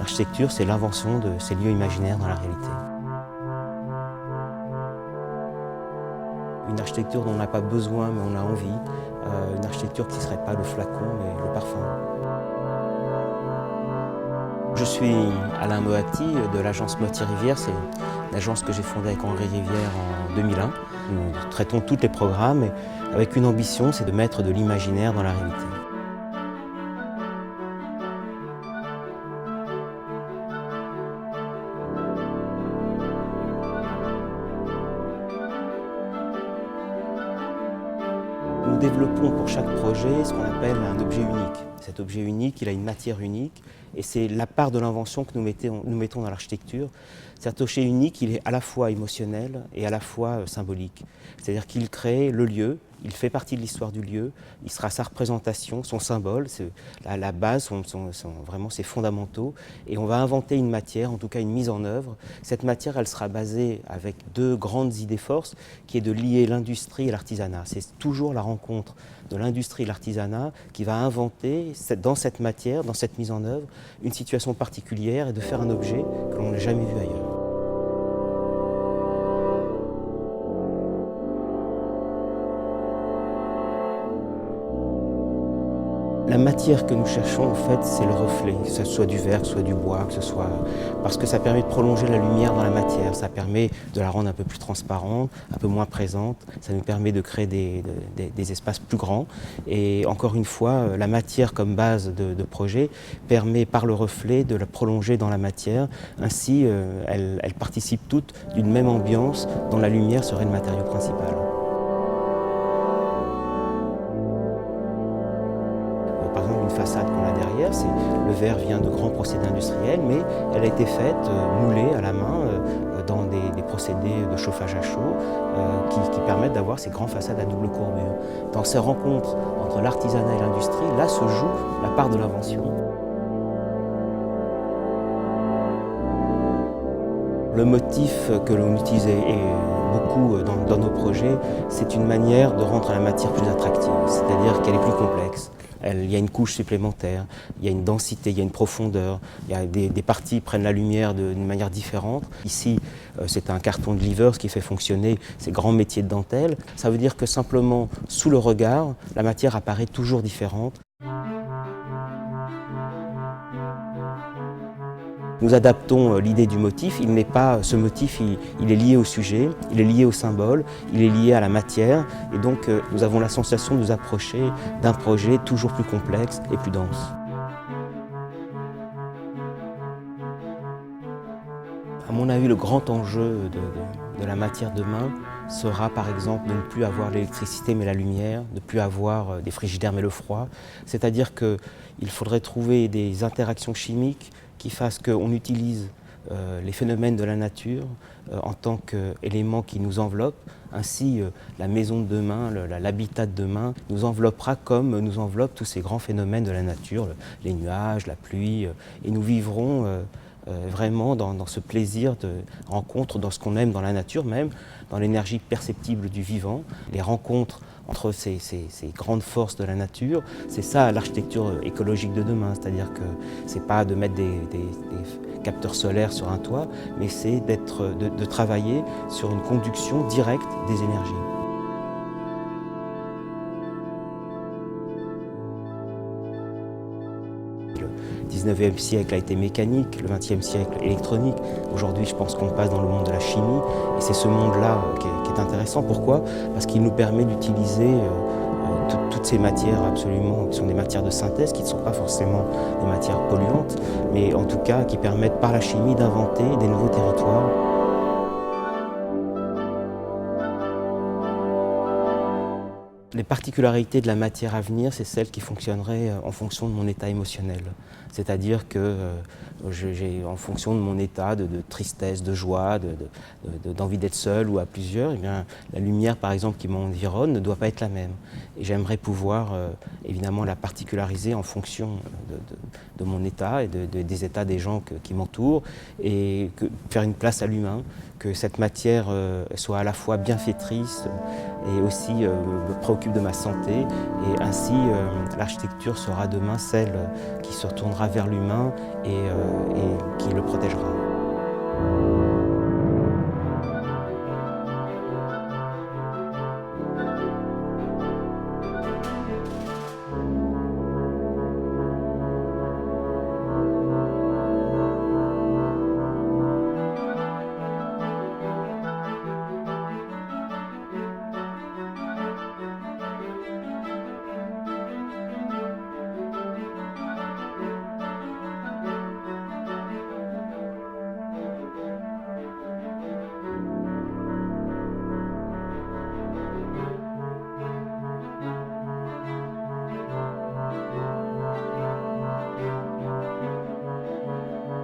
L'architecture, c'est l'invention de ces lieux imaginaires dans la réalité. Une architecture dont on n'a pas besoin, mais on a envie. Une architecture qui ne serait pas le flacon, mais le parfum. Je suis Alain Moati de l'agence Moati Rivière. C'est une agence que j'ai fondée avec Henri Rivière en 2001. Nous traitons tous les programmes avec une ambition, c'est de mettre de l'imaginaire dans la réalité. Nous développons pour chaque projet ce qu'on appelle un objet unique. Cet objet unique, il a une matière unique et c'est la part de l'invention que nous mettons dans l'architecture. Cet objet unique, il est à la fois émotionnel et à la fois symbolique. C'est-à-dire qu'il crée le lieu, il fait partie de l'histoire du lieu, il sera sa représentation, son symbole, la base, vraiment ses fondamentaux. Et on va inventer une matière, en tout cas une mise en œuvre. Cette matière, elle sera basée avec deux grandes idées forces, qui est de lier l'industrie et l'artisanat. C'est toujours la rencontre de l'industrie et l'artisanat qui va inventer dans cette matière, dans cette mise en œuvre, une situation particulière et de faire un objet que l'on n'a jamais vu ailleurs. La matière que nous cherchons, en fait, c'est le reflet, que ce soit du verre, que ce soit du bois, parce que ça permet de prolonger la lumière dans la matière, ça permet de la rendre un peu plus transparente, un peu moins présente, ça nous permet de créer des espaces plus grands. Et encore une fois, la matière comme base de projet permet par le reflet de la prolonger dans la matière. Ainsi, elles participent toutes d'une même ambiance dont la lumière serait le matériau principal. Par exemple, une façade qu'on a derrière, le verre vient de grands procédés industriels, mais elle a été faite, moulée à la main, dans des procédés de chauffage à chaud qui permettent d'avoir ces grandes façades à double courbure. Dans ces rencontres entre l'artisanat et l'industrie, là se joue la part de l'invention. Le motif que l'on utilise beaucoup dans nos projets, c'est une manière de rendre la matière plus attractive, c'est-à-dire qu'elle est plus complexe. Il y a une couche supplémentaire, il y a une densité, il y a une profondeur, il y a des parties qui prennent la lumière d'une manière différente. Ici, c'est un carton de Livers qui fait fonctionner ces grands métiers de dentelle. Ça veut dire que simplement, sous le regard, la matière apparaît toujours différente. Nous adaptons l'idée du motif. Il n'est pas, ce motif, il est lié au sujet, il est lié au symbole, il est lié à la matière. Et donc, nous avons la sensation de nous approcher d'un projet toujours plus complexe et plus dense. À mon avis, le grand enjeu de la matière demain sera par exemple de ne plus avoir l'électricité mais la lumière, de ne plus avoir des frigidaires mais le froid. C'est-à-dire qu'il faudrait trouver des interactions chimiques qui fassent qu'on utilise les phénomènes de la nature en tant qu'éléments qui nous enveloppent. Ainsi, la maison de demain, l'habitat de demain nous enveloppera comme nous enveloppent tous ces grands phénomènes de la nature, les nuages, la pluie, et nous vivrons vraiment dans ce plaisir de rencontre, dans ce qu'on aime dans la nature même, dans l'énergie perceptible du vivant, les rencontres entre ces grandes forces de la nature. C'est ça l'architecture écologique de demain, c'est-à-dire que c'est pas de mettre des capteurs solaires sur un toit, mais c'est de travailler sur une conduction directe des énergies. Le 19e siècle a été mécanique, le 20e siècle électronique. Aujourd'hui, je pense qu'on passe dans le monde de la chimie. Et c'est ce monde-là qui est intéressant. Pourquoi? Parce qu'il nous permet d'utiliser toutes ces matières absolument, qui sont des matières de synthèse, qui ne sont pas forcément des matières polluantes, mais en tout cas qui permettent par la chimie d'inventer des nouveaux territoires. Les particularités de la matière à venir, c'est celle qui fonctionnerait en fonction de mon état émotionnel. C'est-à-dire que en fonction de mon état de tristesse, de joie, d'envie d'être seul ou à plusieurs, eh bien, la lumière par exemple qui m'environne ne doit pas être la même. Et j'aimerais pouvoir évidemment la particulariser en fonction de mon état et des états des gens qui m'entourent et faire une place à l'humain, que cette matière soit à la fois bienfaitrice et aussi me préoccupe m'occupe de ma santé et ainsi l'architecture sera demain celle qui se retournera vers l'humain et qui le protégera.